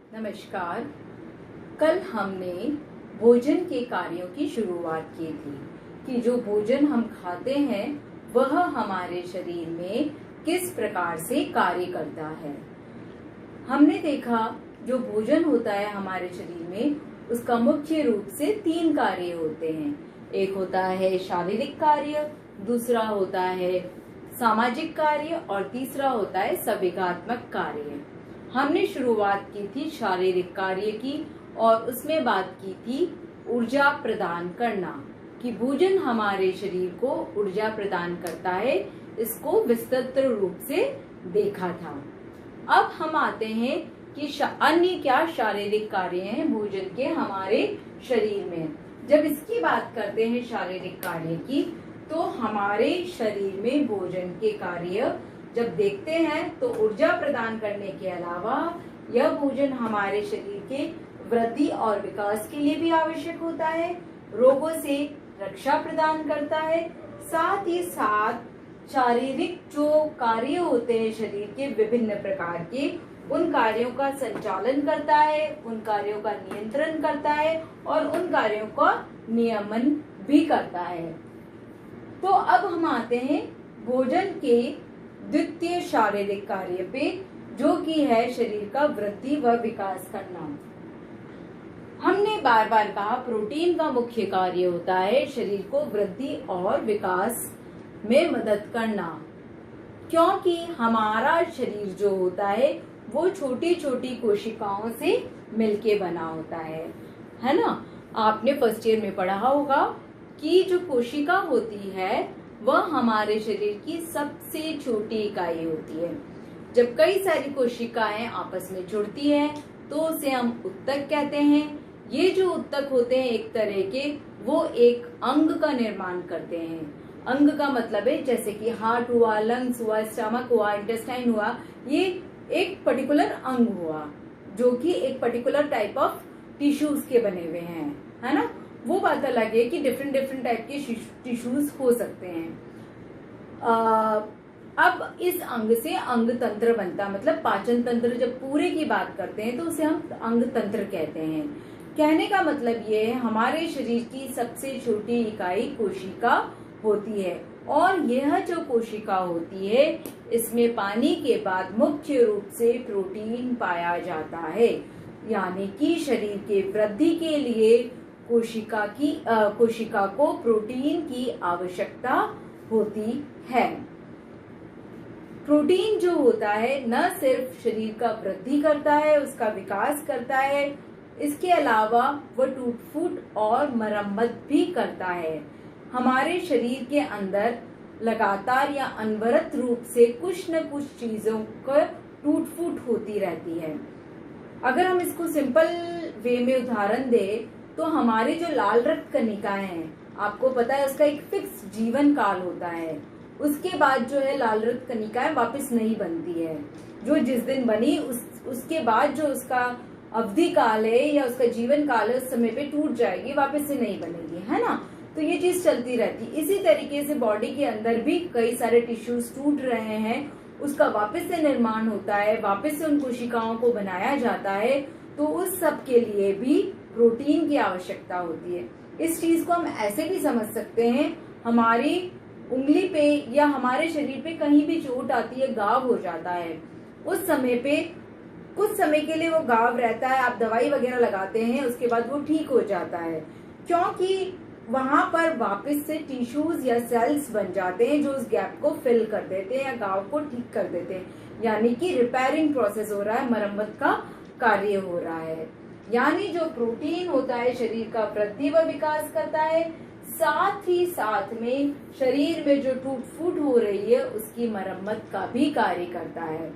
नमस्कार। कल हमने भोजन के कार्यों की शुरुआत की थी कि जो भोजन हम खाते हैं वह हमारे शरीर में किस प्रकार से कार्य करता है। हमने देखा जो भोजन होता है हमारे शरीर में उसका मुख्य रूप से 3 कार्य होते हैं। एक होता है शारीरिक कार्य, दूसरा होता है सामाजिक कार्य और तीसरा होता है संवेगात्मक कार्य। हमने शुरुआत की थी शारीरिक कार्य की और उसमें बात की थी ऊर्जा प्रदान करना कि भोजन हमारे शरीर को ऊर्जा प्रदान करता है। इसको विस्तृत रूप से देखा था। अब हम आते हैं कि अन्य क्या शारीरिक कार्य हैं भोजन के हमारे शरीर में। जब इसकी बात करते हैं शारीरिक कार्य की, तो हमारे शरीर में भोजन के कार्य जब देखते हैं तो ऊर्जा प्रदान करने के अलावा यह भोजन हमारे शरीर के वृद्धि और विकास के लिए भी आवश्यक होता है, रोगों से रक्षा प्रदान करता है, साथ ही साथ शारीरिक जो कार्य होते हैं शरीर के विभिन्न प्रकार के, उन कार्यों का संचालन करता है, उन कार्यों का नियंत्रण करता है और उन कार्यों का नियमन भी करता है। तो अब हम आते हैं भोजन के द्वितीय शारीरिक कार्य पे, जो कि है शरीर का वृद्धि व विकास करना। हमने बार बार कहा प्रोटीन का मुख्य कार्य होता है शरीर को वृद्धि और विकास में मदद करना, क्योंकि हमारा शरीर जो होता है वो छोटी छोटी कोशिकाओं से मिलके बना होता है ना। आपने फर्स्ट ईयर में पढ़ा होगा कि जो कोशिका होती है वह हमारे शरीर की सबसे छोटी इकाई होती है। जब कई सारी कोशिकाएं आपस में जुड़ती है तो उसे हम ऊतक कहते हैं। ये जो ऊतक होते हैं एक तरह के, वो एक अंग का निर्माण करते हैं। अंग का मतलब है जैसे कि हार्ट हुआ, लंग्स हुआ, स्टमक हुआ, इंटेस्टाइन हुआ, ये एक पर्टिकुलर अंग हुआ जो कि एक पर्टिकुलर टाइप ऑफ टिश्यूज के बने हुए हैं, है ना। वो बात अलग है कि डिफरेंट टाइप के टिश्यूज हो सकते हैं। अब इस अंग से अंग तंत्र बनता, मतलब पाचन तंत्र जब पूरे की बात करते हैं तो उसे हम अंग तंत्र कहते हैं। कहने का मतलब ये है हमारे शरीर की सबसे छोटी इकाई कोशिका होती है और यह जो कोशिका होती है इसमें पानी के बाद मुख्य रूप से प्रोटीन पाया जाता है, यानी कि शरीर के वृद्धि के लिए कोशिका को प्रोटीन की आवश्यकता होती है। प्रोटीन जो होता है न सिर्फ शरीर का वृद्धि करता है, उसका विकास करता है, इसके अलावा वह टूट फूट और मरम्मत भी करता है। हमारे शरीर के अंदर लगातार या अनवरत रूप से कुछ न कुछ चीजों का टूट फूट होती रहती है। अगर हम इसको सिंपल वे में उदाहरण दें तो हमारे जो लाल रक्त कणिकाएं हैं, आपको पता है उसका एक फिक्स जीवन काल होता है। उसके बाद जो है लाल रक्त कणिकाएं वापस नहीं बनती है। जो जिस दिन बनी उसके बाद जो उसका अवधि काल है या उसका जीवन काल है उस समय पे टूट जाएगी, वापस से नहीं बनेगी, है ना। तो ये चीज चलती रहती। इसी तरीके से बॉडी के अंदर भी कई सारे टिश्यूज टूट रहे हैं, उसका वापस से निर्माण होता है, वापस से उन कोशिकाओं को बनाया जाता है। तो उस सब के लिए भी प्रोटीन की आवश्यकता होती है। इस चीज को हम ऐसे भी समझ सकते हैं, हमारी उंगली पे या हमारे शरीर पे कहीं भी चोट आती है, घाव हो जाता है, उस समय पे कुछ समय के लिए वो घाव रहता है, आप दवाई वगैरह लगाते हैं, उसके बाद वो ठीक हो जाता है, क्योंकि वहां पर वापस से टिश्यूज या सेल्स बन जाते हैं जो उस गैप को फिल कर देते हैं या घाव को ठीक कर देते हैं। यानी कि रिपेयरिंग प्रोसेस हो रहा है, मरम्मत का कार्य हो रहा है। यानी जो प्रोटीन होता है शरीर का वृद्धि व विकास करता है, साथ ही साथ में शरीर में जो टूट फूट हो रही है उसकी मरम्मत का भी कार्य करता है।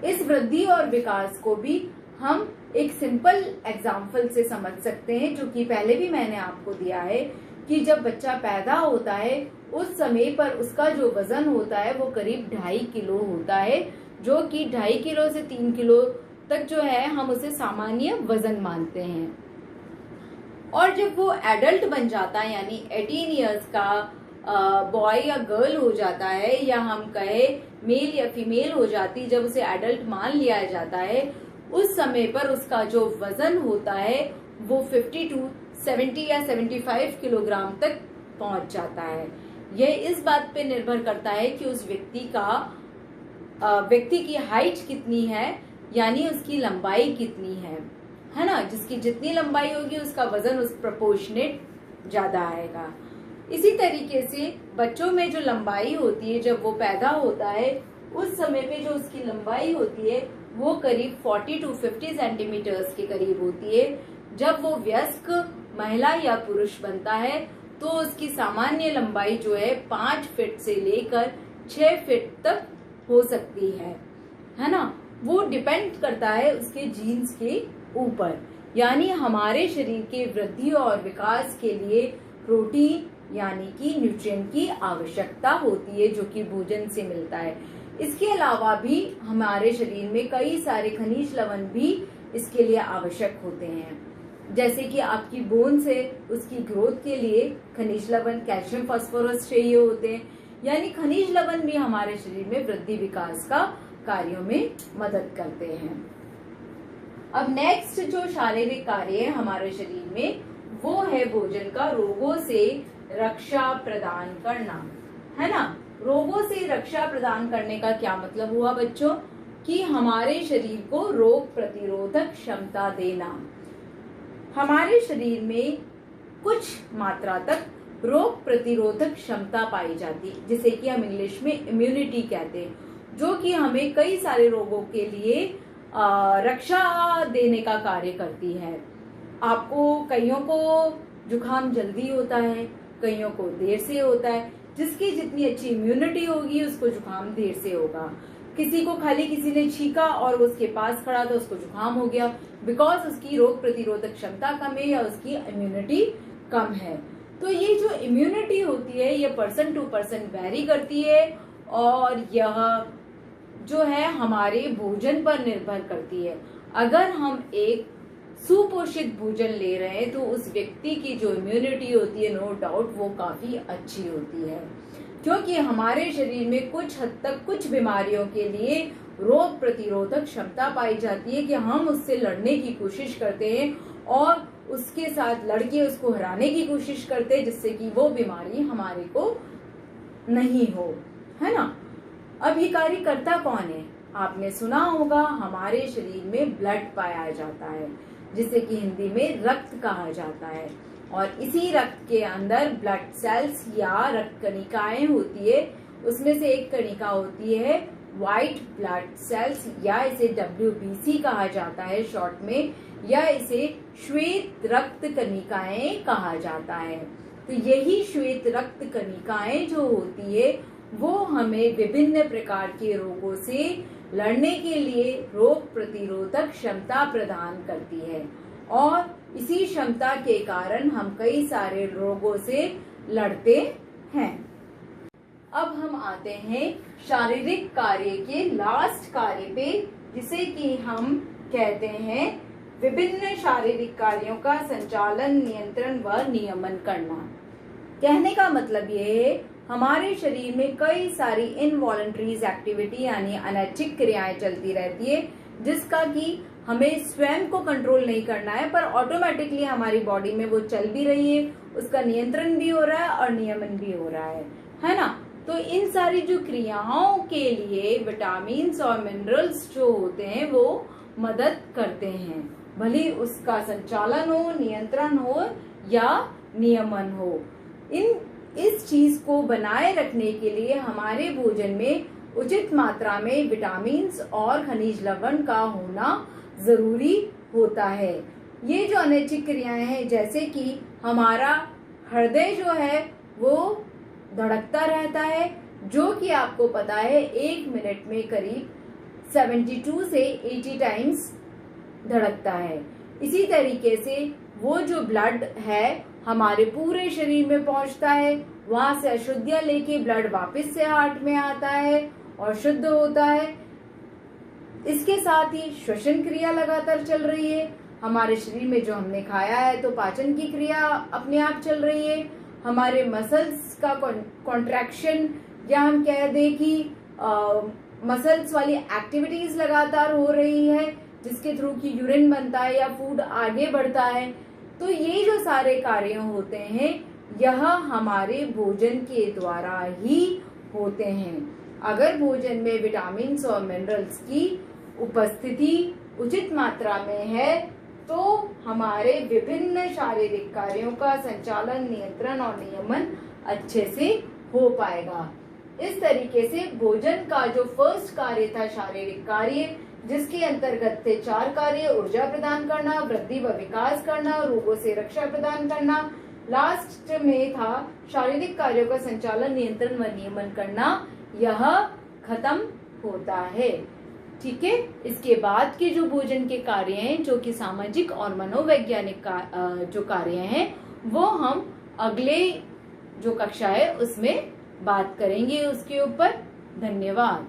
इस वृद्धि और विकास को भी हम एक सिंपल एग्जाम्पल से समझ सकते हैं, जो कि पहले भी मैंने आपको दिया है कि जब बच्चा पैदा होता है उस समय पर उसका जो वजन होता है वो करीब 2.5 किलो होता है, जो कि 2.5 किलो से 3 किलो तक जो है हम उसे सामान्य वजन मानते हैं। और जब वो एडल्ट बन जाता है यानी 18 इयर्स का बॉय या गर्ल हो जाता है, या हम कहे मेल या फीमेल हो जाती, जब उसे एडल्ट मान लिया जाता है, उस समय पर उसका जो वजन होता है वो 50 to 70 या 75 किलोग्राम तक पहुंच जाता है। यह इस बात पे निर्भर करता है कि उस व्यक्ति की हाइट कितनी है, यानी उसकी लंबाई कितनी है ना। जिसकी जितनी लंबाई होगी उसका वजन उस प्रोपोर्शनेट ज्यादा आएगा। इसी तरीके से बच्चों में जो लंबाई होती है, जब वो पैदा होता है उस समय पे जो उसकी लंबाई होती है वो करीब 40 to 50 सेंटीमीटर्स के करीब होती है। जब वो वयस्क महिला या पुरुष बनता है तो उसकी सामान्य लंबाई जो है 5 फीट से लेकर 6 फीट तक हो सकती है ना। वो डिपेंड करता है उसके जीन्स के ऊपर। यानी हमारे शरीर के वृद्धि और विकास के लिए प्रोटीन यानी कि न्यूट्रिएंट की आवश्यकता होती है, जो कि भोजन से मिलता है। इसके अलावा भी हमारे शरीर में कई सारे खनिज लवण भी इसके लिए आवश्यक होते हैं, जैसे कि आपकी बोन से उसकी ग्रोथ के लिए खनिज लवण, कैल्शियम, फास्फोरस चाहिए होते हैं। यानी खनिज लवण भी हमारे शरीर में वृद्धि विकास का कार्यों में मदद करते हैं। अब नेक्स्ट जो शारीरिक कार्य है हमारे शरीर में वो है भोजन का रोगों से रक्षा प्रदान करना, है ना। रोगों से रक्षा प्रदान करने का क्या मतलब हुआ बच्चों, कि हमारे शरीर को रोग प्रतिरोधक क्षमता देना। हमारे शरीर में कुछ मात्रा तक रोग प्रतिरोधक क्षमता पाई जाती है, जिसे कि हम इंग्लिश में इम्यूनिटी कहते हैं, जो कि हमें कई सारे रोगों के लिए रक्षा देने का कार्य करती है। आपको कईयों को जुकाम जल्दी होता है, कईयों को देर से होता है। जिसकी जितनी अच्छी इम्यूनिटी होगी उसको जुकाम देर से होगा। किसी को खाली किसी ने छींका और उसके पास खड़ा था उसको जुकाम हो गया, बिकॉज उसकी रोग प्रतिरोधक क्षमता कम है या उसकी इम्यूनिटी कम है। तो ये जो इम्यूनिटी होती है ये पर्सन टू पर्सन वेरी करती है, और यह जो है हमारे भोजन पर निर्भर करती है। अगर हम एक सुपोषित भोजन ले रहे हैं तो उस व्यक्ति की जो इम्यूनिटी होती है नो डाउट वो काफी अच्छी होती है, क्योंकि हमारे शरीर में कुछ हद तक कुछ बीमारियों के लिए रोग प्रतिरोधक क्षमता पाई जाती है कि हम उससे लड़ने की कोशिश करते हैं और उसके साथ लड़के उसको हराने की कोशिश करते हैं, जिससे कि वो बीमारी हमारे को नहीं हो, है ना। अब ये कार्य करता कौन है, आपने सुना होगा हमारे शरीर में ब्लड पाया जाता है, जिसे कि हिंदी में रक्त कहा जाता है। और इसी रक्त के अंदर ब्लड सेल्स या रक्त कणिकाएं होती है। उसमें से एक कणिका होती है व्हाइट ब्लड सेल्स, या इसे WBC कहा जाता है शॉर्ट में, या इसे श्वेत रक्त कणिकाएं कहा जाता है। तो यही श्वेत रक्त कणिकाएं जो होती है वो हमें विभिन्न प्रकार के रोगों से लड़ने के लिए रोग प्रतिरोधक क्षमता प्रदान करती है, और इसी क्षमता के कारण हम कई सारे रोगों से लड़ते हैं। अब हम आते हैं शारीरिक कार्य के लास्ट कार्य पे, जिसे कि हम कहते हैं विभिन्न शारीरिक कार्यों का संचालन, नियंत्रण व नियमन करना। कहने का मतलब ये है हमारे शरीर में कई सारी इनवॉलंटरीज एक्टिविटी यानी अनैच्छिक क्रियाएं चलती रहती है, जिसका कि हमें स्वयं को कंट्रोल नहीं करना है, पर ऑटोमेटिकली हमारी बॉडी में वो चल भी रही है, उसका नियंत्रण भी हो रहा है और नियमन भी हो रहा है ना। तो इन सारी जो क्रियाओं के लिए विटामिन्स और मिनरल्स जो होते हैं वो मदद करते हैं, भले उसका संचालन हो, नियंत्रण हो या नियमन हो। इस चीज को बनाए रखने के लिए हमारे भोजन में उचित मात्रा में विटामिन्स और खनिज लवण का होना जरूरी होता है। ये जो अनैच्छिक क्रियाएं हैं, जैसे कि हमारा हृदय जो है वो धड़कता रहता है, जो कि आपको पता है 1 मिनट में करीब 72 से 80 टाइम्स धड़कता है। इसी तरीके से वो जो ब्लड है हमारे पूरे शरीर में पहुंचता है, वहां से अशुद्धियां लेके ब्लड वापस से हार्ट में आता है और शुद्ध होता है। इसके साथ ही श्वसन क्रिया लगातार चल रही है। हमारे शरीर में जो हमने खाया है तो पाचन की क्रिया अपने आप चल रही है। हमारे मसल्स का कॉन्ट्रैक्शन या हम कह दें कि मसल्स वाली एक्टिविटीज लगातार हो रही है, जिसके थ्रू की यूरिन बनता है या फूड आगे बढ़ता है। तो ये जो सारे कार्य होते हैं यह हमारे भोजन के द्वारा ही होते हैं। अगर भोजन में विटामिन और मिनरल्स की उपस्थिति उचित मात्रा में है तो हमारे विभिन्न शारीरिक कार्यों का संचालन, नियंत्रण और नियमन अच्छे से हो पाएगा। इस तरीके से भोजन का जो फर्स्ट कार्य था शारीरिक कार्य, जिसके अंतर्गत थे 4 कार्य: ऊर्जा प्रदान करना, वृद्धि व विकास करना, रोगों से रक्षा प्रदान करना। लास्ट में था शारीरिक कार्यों का संचालन, नियंत्रण व नियमन करना। यह खत्म होता है। ठीक है। इसके बाद के जो भोजन के कार्य हैं, जो कि सामाजिक और मनोवैज्ञानिक जो कार्य हैं, वो हम अगले जो कक्षा है उसमें बात करेंगे उसके ऊपर। धन्यवाद।